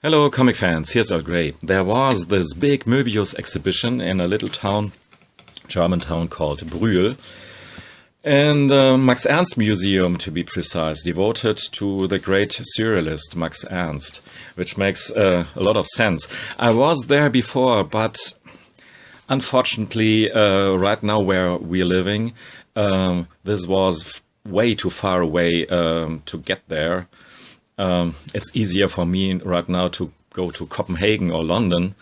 Hello comic fans, here's Earl Grey. There was this big Moebius exhibition in a little town, German town called Brühl, in the Max Ernst Museum, to be precise, devoted to the great surrealist Max Ernst, which makes a lot of sense. I was there before, but unfortunately, right now where we're living, this was way too far away to get there. It's easier for me right now to go to Copenhagen or London,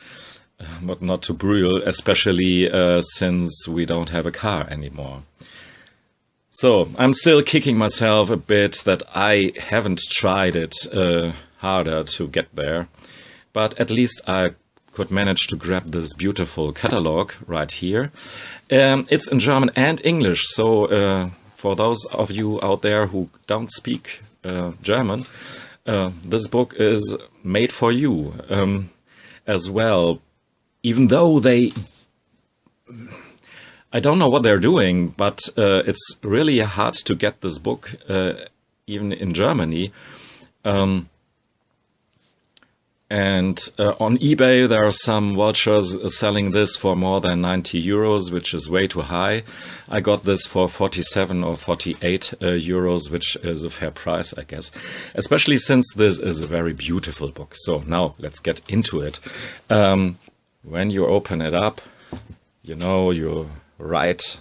but not to Brühl, especially since we don't have a car anymore. So I'm still kicking myself a bit that I haven't tried it harder to get there, but at least I could manage to grab this beautiful catalogue right here. It's in German and English, so for those of you out there who don't speak German, this book is made for you as well, even though I don't know what they're doing, but it's really hard to get this book even in Germany. And on eBay there are some vultures selling this for more than 90 euros, which is way too high. I got this for 47 or 48 euros, which is a fair price, I guess. Especially since this is a very beautiful book. So now let's get into it. When you open it up, you know you're right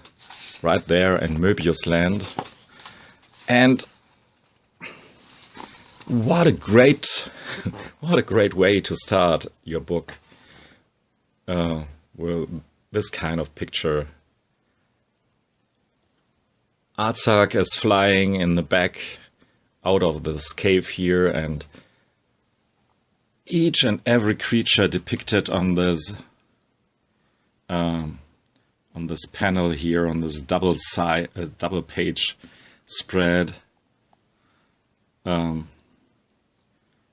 there in Moebius land. And what a great way to start your book with this kind of picture. Arzak is flying in the back out of this cave here, and each and every creature depicted on this panel here, on this double page spread,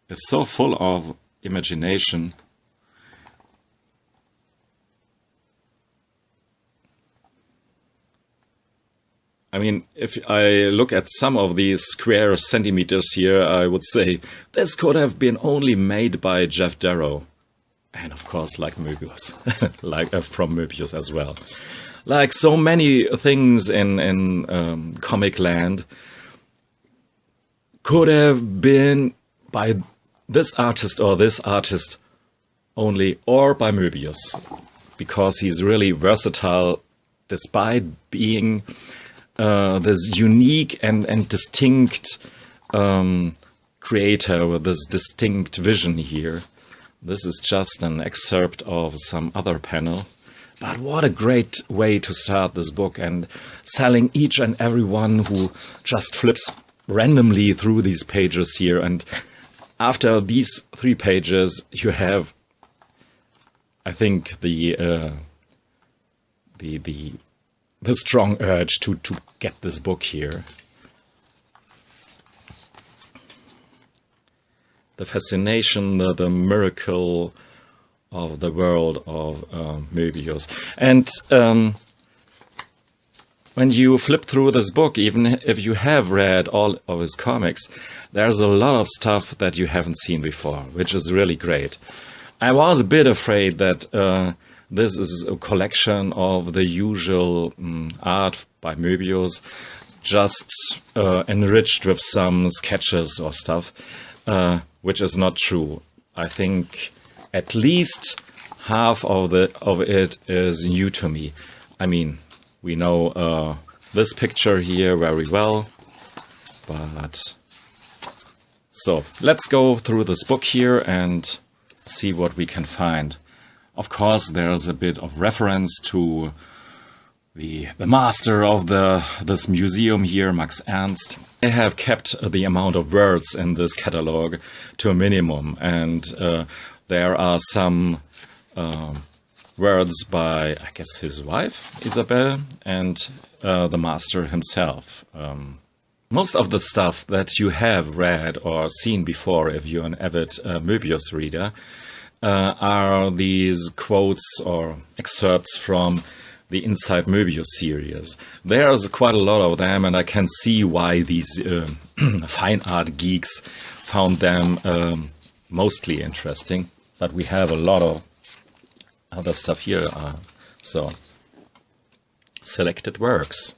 is so full of imagination. I mean, if I look at some of these square centimeters here, I would say this could have been only made by Jeff Darrow. And of course, like Moebius, from Moebius as well. Like so many things in comic land, could have been by this artist or this artist only, or by Moebius, because he's really versatile, despite being this unique and distinct creator with this distinct vision here. This is just an excerpt of some other panel. But what a great way to start this book, and selling each and every one who just flips randomly through these pages here. And after these 3 pages, you have, I think, the strong urge to get this book here. The fascination, the miracle of the world of Moebius. And when you flip through this book, even if you have read all of his comics, there's a lot of stuff that you haven't seen before, which is really great. I was a bit afraid that this is a collection of the usual art by Moebius, just enriched with some sketches or stuff, which is not true. I think at least half of it is new to me. I mean, we know this picture here very well, but so let's go through this book here and see what we can find. Of course, there's a bit of reference to the master of this museum here, Max Ernst. They have kept the amount of words in this catalogue to a minimum, and there are some words by, I guess, his wife, Isabel, and the master himself. Most of the stuff that you have read or seen before, if you're an avid Moebius reader, are these quotes or excerpts from the Inside Moebius series. There's quite a lot of them, and I can see why these fine art geeks found them mostly interesting, but we have a lot of other stuff here. So, selected works.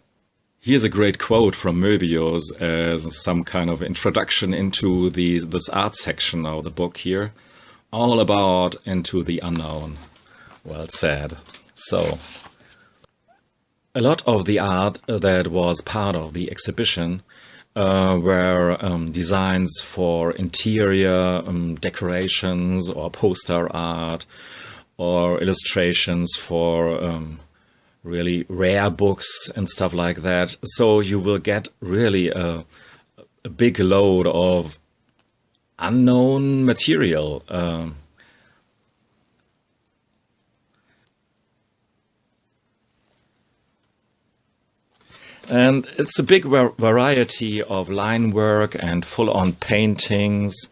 Here's a great quote from Moebius as some kind of introduction into this art section of the book here. All about into the unknown. Well said. So, a lot of the art that was part of the exhibition were designs for interior decorations or poster art or illustrations for really rare books and stuff like that. So you will get really a big load of unknown material. And it's a big variety of line work and full-on paintings.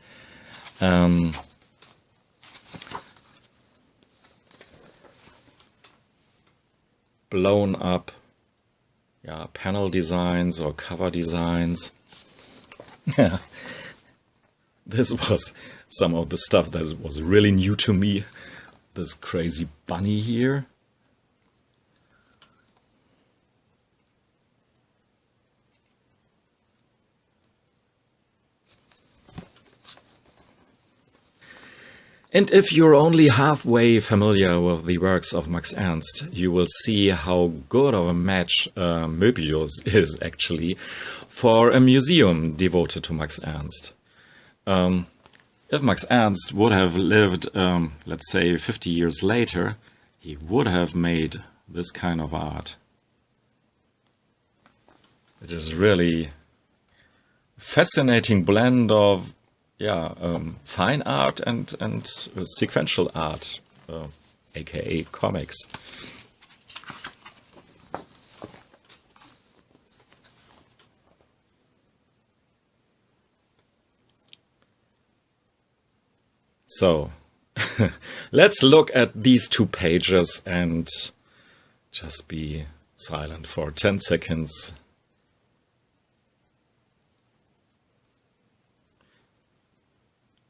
Blown up panel designs or cover designs. Yeah. This was some of the stuff that was really new to me. This crazy bunny here. And if you're only halfway familiar with the works of Max Ernst, you will see how good of a match Moebius is actually for a museum devoted to Max Ernst. If Max Ernst would have lived, let's say, 50 years later, he would have made this kind of art. It is really a fascinating blend of fine art and sequential art, aka comics. So, let's look at these 2 pages and just be silent for 10 seconds.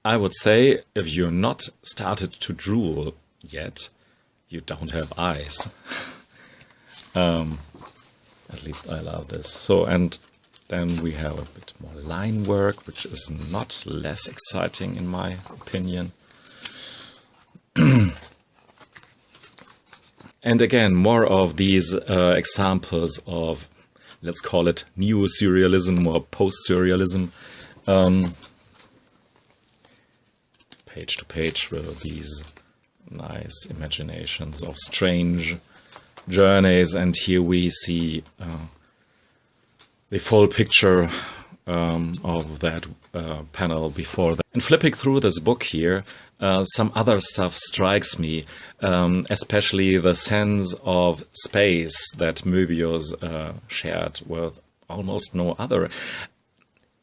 I would say if you're not started to drool yet, you don't have eyes. At least I love this. So, and then we have a bit more line work, which is not less exciting in my opinion. And again, more of these examples of, let's call it neo-surrealism or post-surrealism. Page to page with these nice imaginations of strange journeys, and here we see the full picture of that panel before that. And flipping through this book here, some other stuff strikes me, especially the sense of space that Moebius shared with almost no other.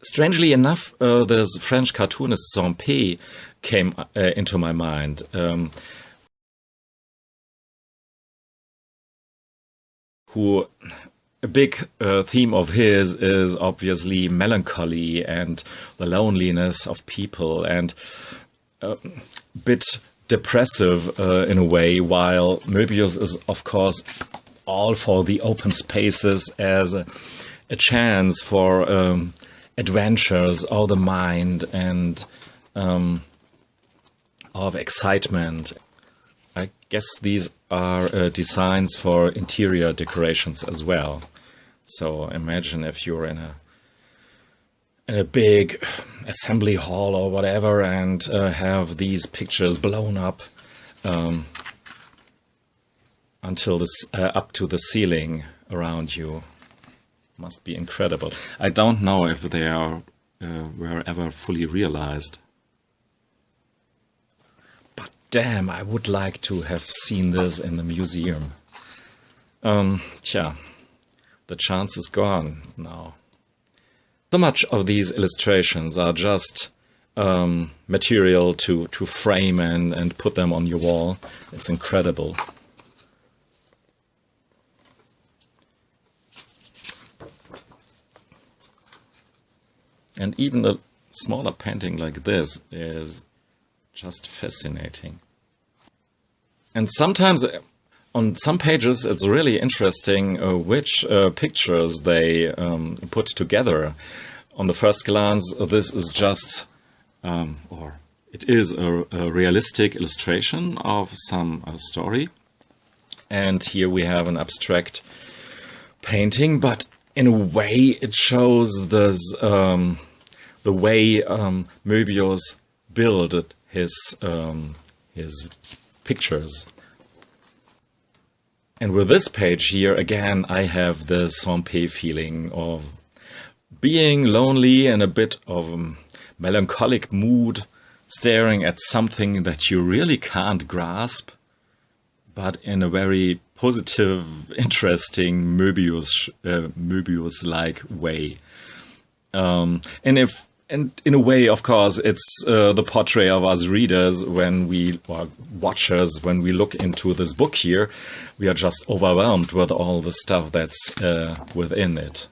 Strangely enough, this French cartoonist Zompé came into my mind. Who a big theme of his is obviously melancholy and the loneliness of people, and a bit depressive in a way, while Moebius is of course all for the open spaces as a chance for adventures of the mind and of excitement. I guess these are designs for interior decorations as well. So imagine if you're in a big assembly hall or whatever and have these pictures blown up until this up to the ceiling around you. Must be incredible. I don't know if they are were ever fully realized. But damn, I would like to have seen this in the museum. The chance is gone now. So much of these illustrations are just material to frame and put them on your wall. It's incredible. And even a smaller painting like this is just fascinating. And sometimes on some pages it's really interesting which pictures they put together. On the first glance, this is just, or it is a realistic illustration of some story. And here we have an abstract painting, but in a way it shows this, the way Moebius built his pictures. And with this page here, again, I have the sans-paix feeling of being lonely and a bit of melancholic mood, staring at something that you really can't grasp, but in a very positive, interesting Moebius-like way. And in a way, of course, it's the portrait of us readers or watchers, when we look into this book here, we are just overwhelmed with all the stuff that's within it.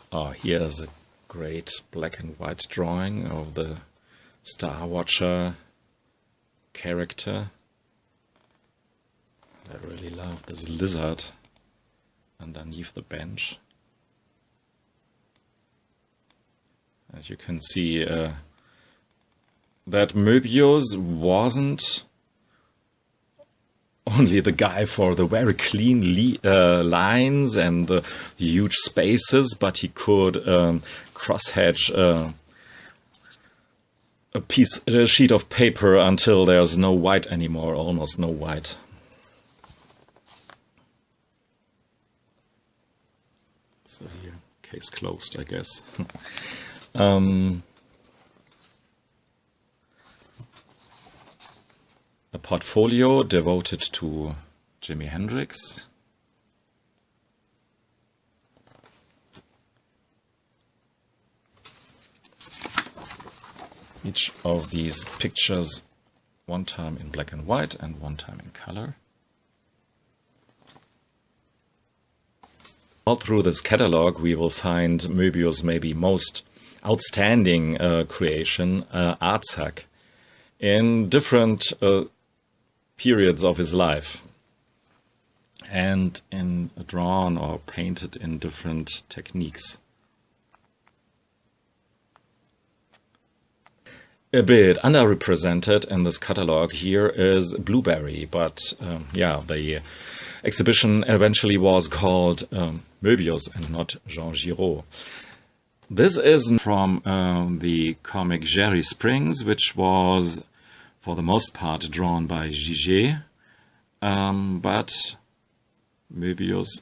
Oh, here's a great black and white drawing of the Star Watcher character. I really love this lizard underneath the bench. As you can see, that Moebius wasn't only the guy for the very clean lines and the huge spaces, but he could crosshatch a sheet of paper until there's no white anymore, almost no white. So here, case closed, I guess. A portfolio devoted to Jimi Hendrix. Each of these pictures one time in black and white and one time in color. All through this catalogue we will find Moebius' maybe most outstanding creation, Artsack, in different periods of his life, and drawn or painted in different techniques. A bit underrepresented in this catalogue here is Blueberry, but yeah, the exhibition eventually was called Moebius and not Jean Giraud. This is from the comic Jerry Springs, which was for the most part drawn by Giger, but Moebius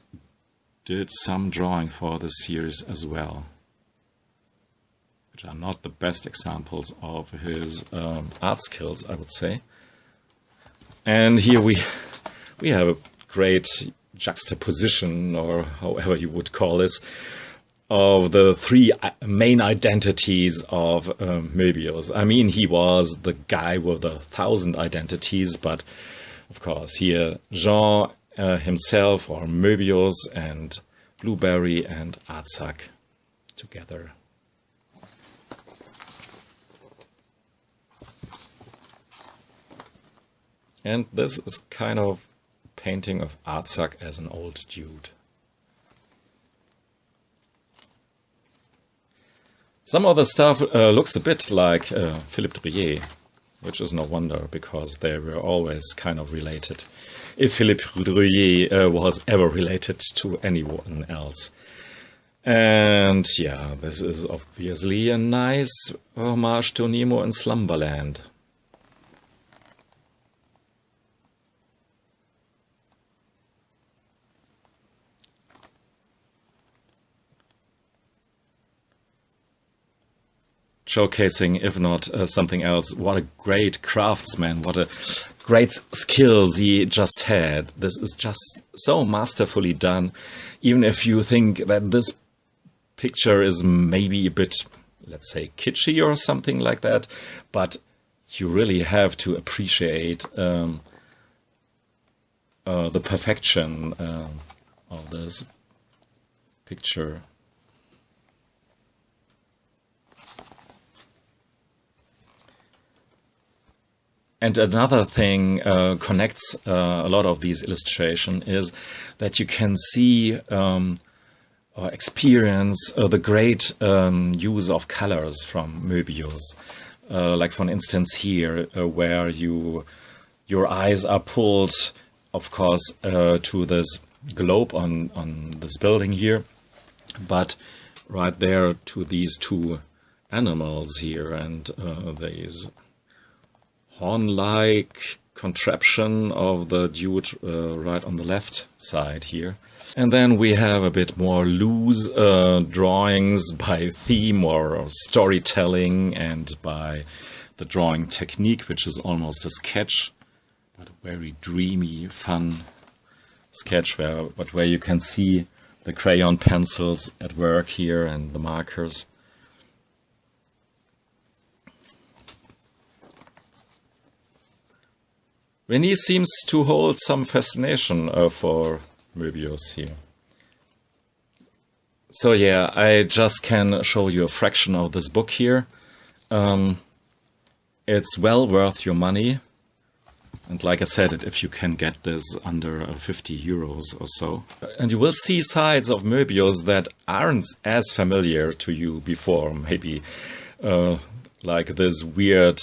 did some drawing for the series as well, which are not the best examples of his art skills, I would say. And here we have a great juxtaposition, or however you would call this, of the three main identities of Moebius. I mean, he was the guy with 1,000 identities, but of course here Jean himself, or Moebius, and Blueberry and Artsack together. And this is kind of painting of Artsack as an old dude. Some of the stuff looks a bit like Philippe Drouillet, which is no wonder, because they were always kind of related, if Philippe Drouillet was ever related to anyone else. And yeah, this is obviously a nice homage to Nemo in Slumberland. Showcasing, if not something else, what a great craftsman, what a great skills he just had. This is just so masterfully done, even if you think that this picture is maybe a bit, let's say, kitschy or something like that, but you really have to appreciate the perfection of this picture. And another thing connects a lot of these illustrations is that you can see or experience the great use of colors from Moebius. Like for instance here, where your eyes are pulled, of course, to this globe on this building here, but right there to these two animals here, and these horn-like contraption of the dude right on the left side here. And then we have a bit more loose drawings by theme or storytelling and by the drawing technique, which is almost a sketch, but a very dreamy, fun sketch where you can see the crayon pencils at work here and the markers. Vinny seems to hold some fascination for Moebius here. So yeah, I just can show you a fraction of this book here. It's well worth your money. And like I said, if you can get this under 50 euros or so. And you will see sides of Moebius that aren't as familiar to you before. Maybe like this weird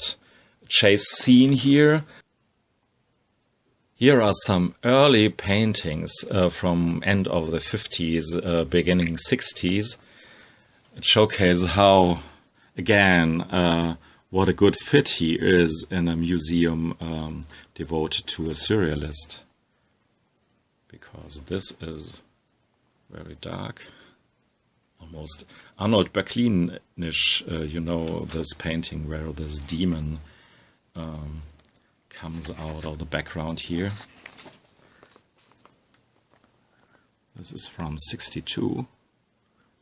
chase scene here. Here are some early paintings from end of the 50s, beginning 60s. It showcases how, again, what a good fit he is in a museum devoted to a surrealist. Because this is very dark, almost Arnold Böcklin-ish, you know, this painting where this demon comes out of the background here. This is from '62,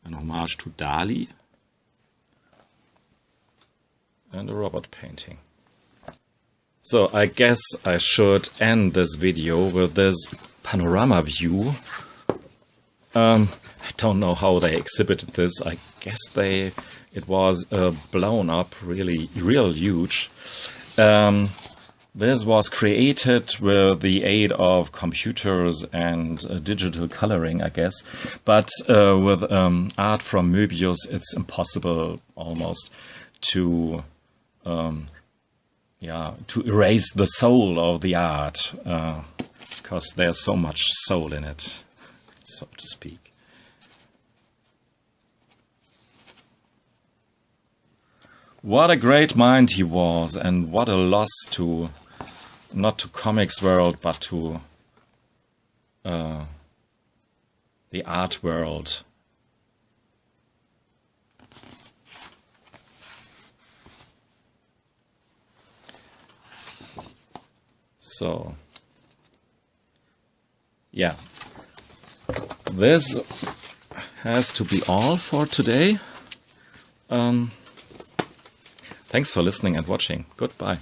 an homage to Dali, and a robot painting. So I guess I should end this video with this panorama view. I don't know how they exhibited this. I guess it was blown up real huge. This was created with the aid of computers and digital coloring, I guess. But with art from Moebius, it's impossible almost to erase the soul of the art, because there's so much soul in it, so to speak. What a great mind he was, and what a loss to, not to comics world, but to the art world. So, yeah, this has to be all for today. Thanks for listening and watching. Goodbye.